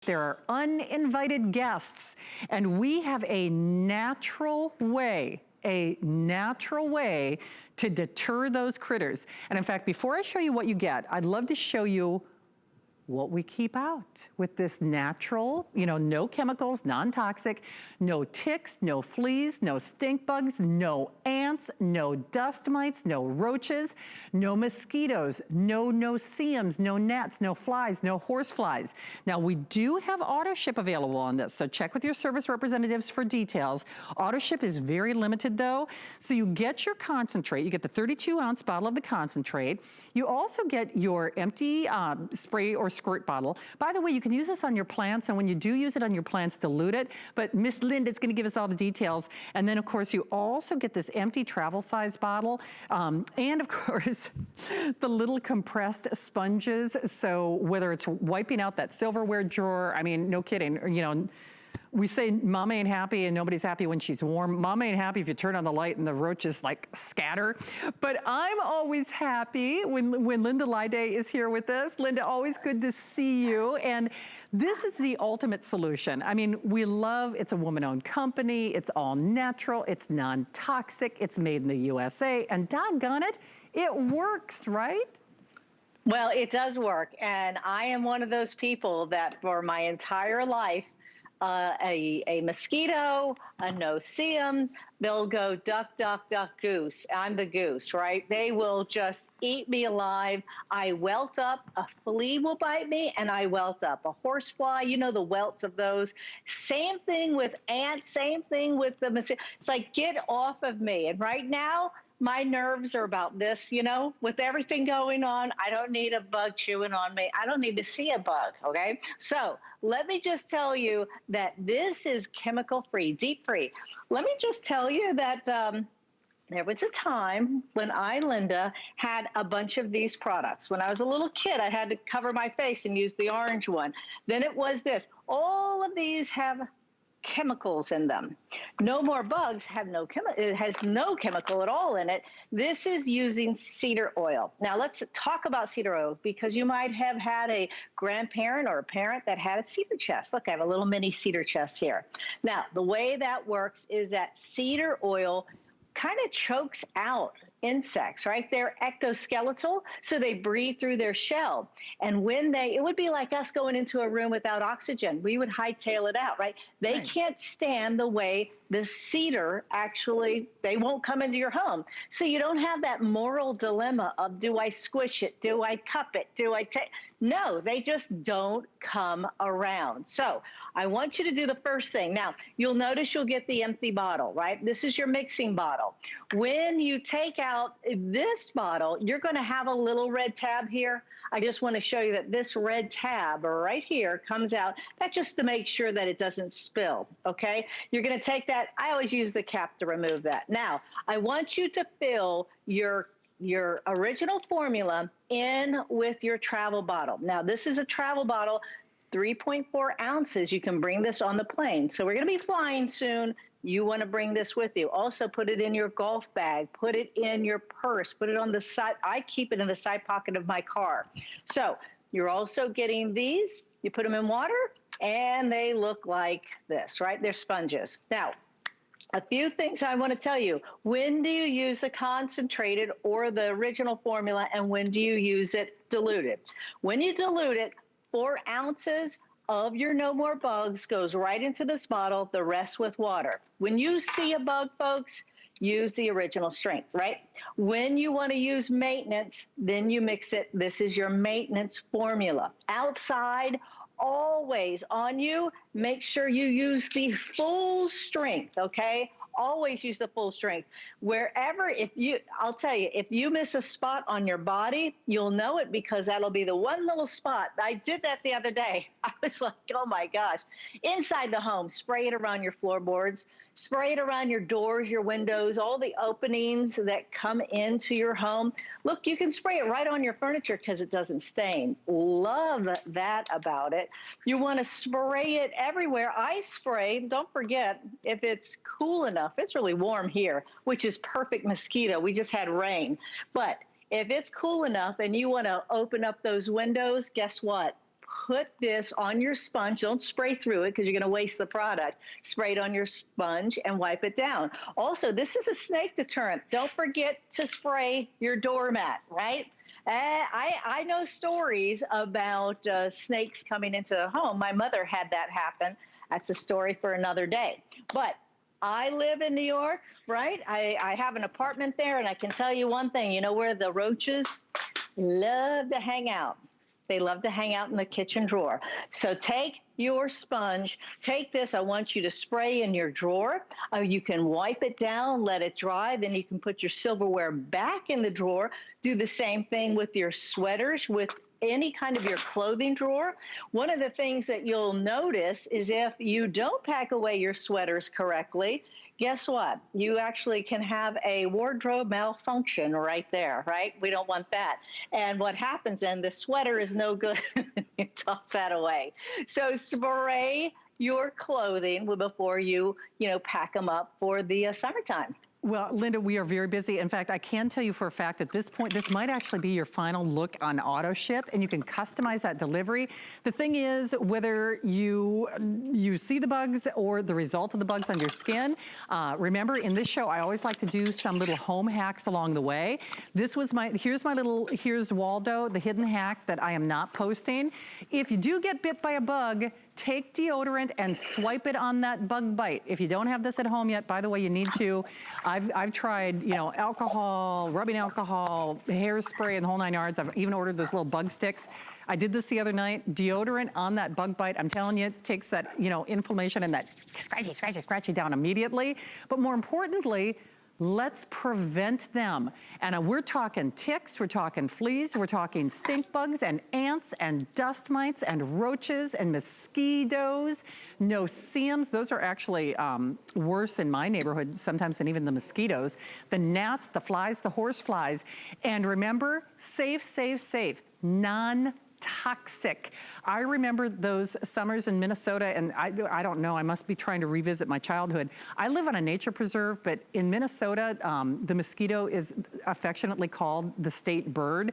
There are uninvited guests, and we have a natural way to deter those critters. And in fact, before I show you what you get, I'd love to show you what we keep out with this natural, no chemicals, non-toxic, no ticks, no fleas, no stink bugs, no ants, no dust mites, no roaches, no mosquitoes, no no-see-ums, no gnats, no flies, no horse flies. Now we do have auto ship available on this, so check with your service representatives for details. Auto ship is very limited though, so you get your concentrate, you get the 32-ounce bottle of the concentrate. You also get your empty spray or squirt bottle. By the way, you can use this on your plants, and when you do use it on your plants, dilute it. But Miss Linda's gonna give us all the details. And then of course, you also get this empty travel size bottle. And of course, the little compressed sponges. So whether it's wiping out that silverware drawer, I mean, no kidding, we say mom ain't happy and nobody's happy when she's warm. Mom ain't happy if you turn on the light and the roaches like scatter. But I'm always happy when Linda Lyday is here with us. Linda, always good to see you. And this is the ultimate solution. I mean, it's a woman-owned company. It's all natural. It's non-toxic. It's made in the USA. And doggone it, it works, right? Well, it does work. And I am one of those people that for my entire life, a mosquito, a no-see-um, they'll go duck, duck, duck, goose. I'm the goose, right? They will just eat me alive. I welt up. A flea will bite me, and I welt up. A horsefly, the welts of those. Same thing with ants, same thing with the mosquito. It's like, get off of me. And right now, my nerves are about this, with everything going on. I don't need a bug chewing on me. I don't need to see a bug, okay? So let me just tell you that this is chemical-free, deep-free. Let me just tell you that there was a time when Linda, had a bunch of these products. When I was a little kid, I had to cover my face and use the orange one. Then it was this. All of these have chemicals in them. No More Bugs it has no chemical at all in it. This is using cedar oil. Now let's talk about cedar oil, because you might have had a grandparent or a parent that had a cedar chest. Look, I have a little mini cedar chest here. Now, the way that works is that cedar oil kind of chokes out insects, right? They're ectoskeletal, so they breathe through their shell. And it would be like us going into a room without oxygen. We would hightail it out, right? They can't stand the way the cedar they won't come into your home. So you don't have that moral dilemma of, do I squish it? Do I cup it? Do I take? No, they just don't come around. So I want you to do the first thing. Now, you'll notice you'll get the empty bottle, right? This is your mixing bottle. When you take out this bottle, you're going to have a little red tab here. I just want to show you that this red tab right here comes out. That's just to make sure that it doesn't spill, okay? You're going to take that. I always use the cap to remove that. Now, I want you to fill your original formula in with your travel bottle. Now, this is a travel bottle, 3.4 ounces. You can bring this on the plane. So we're going to be flying soon. You want to bring this with you. Also put it in your golf bag, put it in your purse, put it on the side. I keep it in the side pocket of my car. So you're also getting these. You put them in water and they look like this, right? They're sponges. Now, a few things I want to tell you. When do you use the concentrated or the original formula, and when do you use it diluted? When you dilute it, 4 ounces of your No More Bugs goes right into this bottle, the rest with water. When you see a bug, folks, use the original strength, right? When you want to use maintenance, then you mix it. This is your maintenance formula. Outside, always on you, make sure you use the full strength, okay? Always use the full strength. Wherever, I'll tell you, if you miss a spot on your body, you'll know it, because that'll be the one little spot. I did that the other day. I was like, oh my gosh. Inside the home, spray it around your floorboards, spray it around your doors, your windows, all the openings that come into your home. Look, you can spray it right on your furniture because it doesn't stain. Love that about it. You want to spray it everywhere. I spray, don't forget, if it's cool enough, it's really warm here, which is perfect mosquito. We just had rain. But if it's cool enough and you want to open up those windows, guess what? put this on your sponge. Don't spray through it because you're going to waste the product. Spray it on your sponge and wipe it down. Also, this is a snake deterrent. Don't forget to spray your doormat, right? I know stories about snakes coming into the home. My mother had that happen. That's a story for another day. But I live in New York, right? I have an apartment there, and I can tell you one thing. You know where the roaches love to hang out? They love to hang out in the kitchen drawer. So take your sponge, take this. I want you to spray in your drawer. You can wipe it down, let it dry. Then you can put your silverware back in the drawer. Do the same thing with your sweaters, with any kind of your clothing drawer. One of the things that you'll notice is if you don't pack away your sweaters correctly, guess what? You actually can have a wardrobe malfunction right there, right? We don't want that. And what happens then, the sweater is no good. You toss that away. So spray your clothing before you pack them up for the summertime. Well, Linda, we are very busy. In fact, I can tell you for a fact at this point, this might actually be your final look on auto ship, and you can customize that delivery. The thing is, whether you see the bugs or the result of the bugs on your skin, remember in this show, I always like to do some little home hacks along the way. This was here's Waldo, the hidden hack that I am not posting. If you do get bit by a bug, take deodorant and swipe it on that bug bite. If you don't have this at home yet, by the way, you need to. I've tried, alcohol, rubbing alcohol, hairspray, and the whole 9 yards. I've even ordered those little bug sticks. I did this the other night. Deodorant on that bug bite. I'm telling you, it takes that, inflammation and that scratchy down immediately. But more importantly, let's prevent them. And we're talking ticks, we're talking fleas, we're talking stink bugs and ants and dust mites and roaches and mosquitoes, no-see-ums. Those are actually worse in my neighborhood sometimes than even the mosquitoes. The gnats, the flies, the horse flies. And remember, safe, non-toxic. I remember those summers in Minnesota, and I don't know, I must be trying to revisit my childhood. I live on a nature preserve, but in Minnesota, the mosquito is affectionately called the state bird.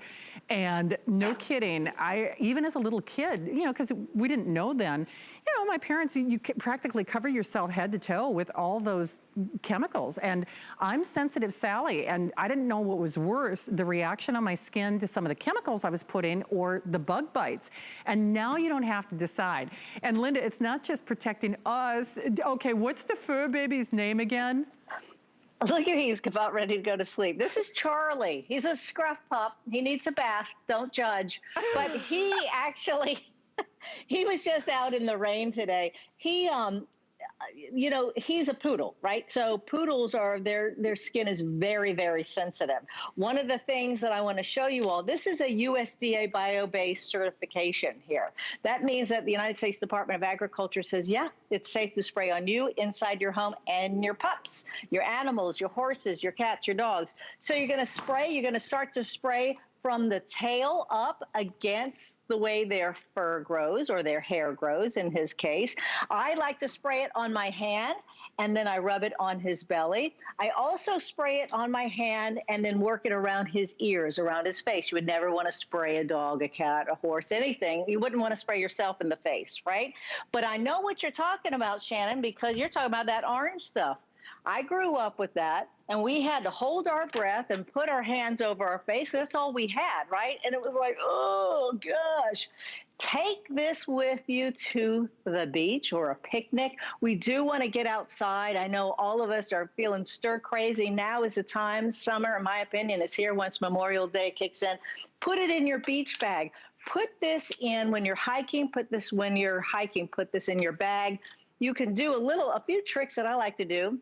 And no kidding, even as a little kid, because we didn't know then, my parents, you practically cover yourself head to toe with all those chemicals. And I'm sensitive Sally, and I didn't know what was worse, the reaction on my skin to some of the chemicals I was putting or the bug bites. And now you don't have to decide. And Linda, it's not just protecting us. Okay, what's the fur baby's name again? Look at he's about ready to go to sleep. This is Charlie. He's a scruff pup. He needs a bath. Don't judge. But he actually, he was just out in the rain today. He, he's a poodle, right? So poodles their skin is very, very sensitive. One of the things that I want to show you all, this is a USDA bio-based certification here. That means that the United States Department of Agriculture says, yeah, it's safe to spray on you inside your home and your pups, your animals, your horses, your cats, your dogs. So you're going to start to spray from the tail up against the way their fur grows or their hair grows in his case. I like to spray it on my hand and then I rub it on his belly. I also spray it on my hand and then work it around his ears, around his face. You would never want to spray a dog, a cat, a horse, anything. You wouldn't want to spray yourself in the face, right? But I know what you're talking about, Shannon, because you're talking about that orange stuff. I grew up with that, and we had to hold our breath and put our hands over our face. That's all we had, right? And it was like, oh, gosh. Take this with you to the beach or a picnic. We do want to get outside. I know all of us are feeling stir crazy. Now is the time. Summer, in my opinion, is here once Memorial Day kicks in. Put it in your beach bag. Put this in when you're hiking. Put this in your bag. You can do a few tricks that I like to do.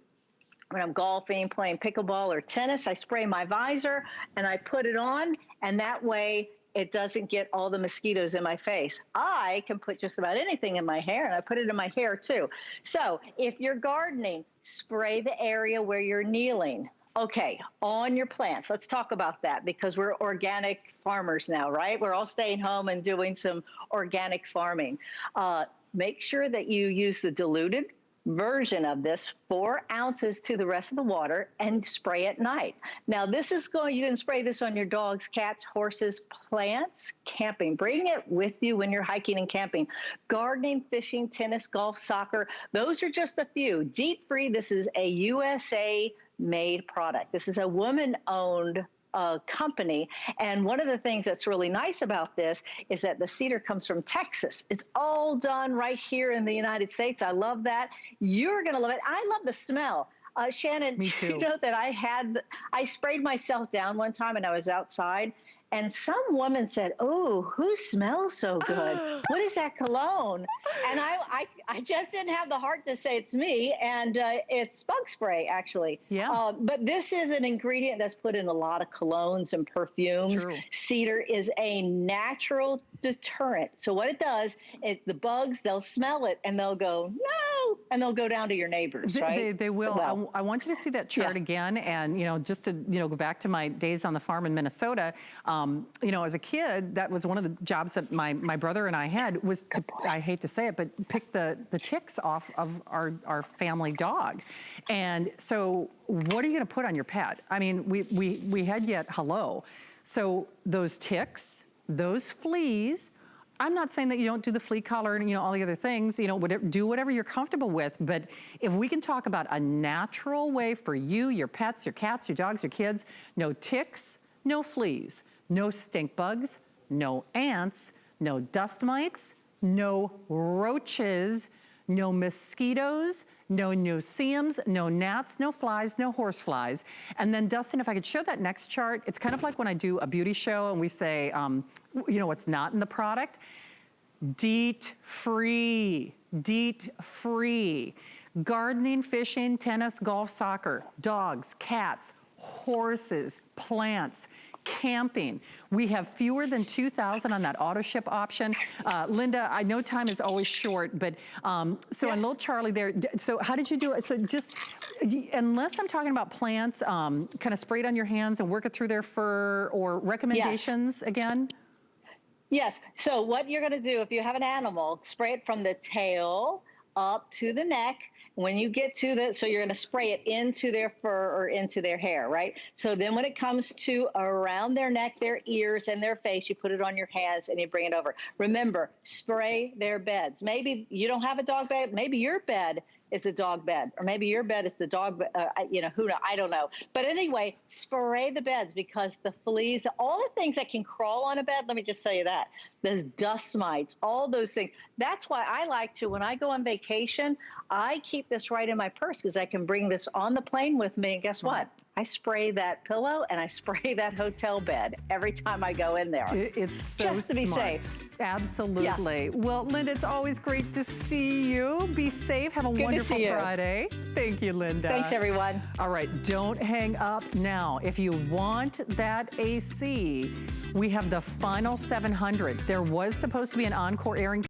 When I'm golfing, playing pickleball or tennis, I spray my visor and I put it on, and that way it doesn't get all the mosquitoes in my face. I can put just about anything in my hair, and I put it in my hair too. So if you're gardening, spray the area where you're kneeling. Okay, on your plants. Let's talk about that because we're organic farmers now, right? We're all staying home and doing some organic farming. Make sure that you use the diluted version of this, 4 ounces to the rest of the water, and spray at night. Now, this is going, you can spray this on your dogs, cats, horses, plants, camping. Bring it with you when you're hiking and camping. Gardening, fishing, tennis, golf, soccer. Those are just a few. Deep free, this is a USA made product. This is a woman-owned company. And one of the things that's really nice about this is that the cedar comes from Texas. It's all done right here in the United States. I love that. You're going to love it. I love the smell. Shannon, Me too. you know that I sprayed myself down one time and I was outside. And some woman said, "Oh, who smells so good? What is that cologne?" And I just didn't have the heart to say it's me. And it's bug spray, actually. Yeah. But this is an ingredient that's put in a lot of colognes and perfumes. True. Cedar is a natural deterrent. So what it does, the bugs, they'll smell it and they'll go, "No," and they'll go down to your neighbors, right? They will. Well, I want you to see that chart again. And, just to, go back to my days on the farm in Minnesota, as a kid, that was one of the jobs that my brother and I had was to, I hate to say it, but pick the ticks off of our family dog. And so what are you going to put on your pet? I mean, we had yet hello. So those ticks, those fleas, I'm not saying that you don't do the flea collar and, all the other things, do whatever you're comfortable with. But if we can talk about a natural way for you, your pets, your cats, your dogs, your kids, no ticks, no fleas, no stink bugs, no ants, no dust mites, no roaches, no mosquitoes, no no-see-ums, no gnats, no flies, no horse flies. And then Dustin, if I could show that next chart, it's kind of like when I do a beauty show and we say, what's not in the product. DEET free, DEET free. Gardening, fishing, tennis, golf, soccer, dogs, cats, horses, plants, camping. We have fewer than 2,000 on that auto ship option. Linda, I know time is always short, but so on little Charlie there, so how did you do it? So just, unless I'm talking about plants, kind of spray it on your hands and work it through their fur, or recommendations again? Yes. So what you're going to do, if you have an animal, spray it from the tail up to the neck. When you get to so you're going to spray it into their fur or into their hair, right? So then when it comes to around their neck, their ears, and their face, you put it on your hands and you bring it over. Remember, spray their beds. Maybe you don't have a dog bed. Maybe your bed is a dog bed, or maybe your bed is the dog, who knows? I don't know. But anyway, spray the beds, because the fleas, all the things that can crawl on a bed, let me just tell you that, there's dust mites, all those things. That's why I like to, when I go on vacation, I keep this right in my purse, because I can bring this on the plane with me. And guess what? I spray that pillow and I spray that hotel bed every time I go in there. It's so just to be safe. Absolutely. Yeah. Well, Linda, it's always great to see you. Be safe. Have a wonderful Friday. Thank you, Linda. Thanks, everyone. All right, don't hang up now. If you want that AC, we have the final 700. There was supposed to be an encore airing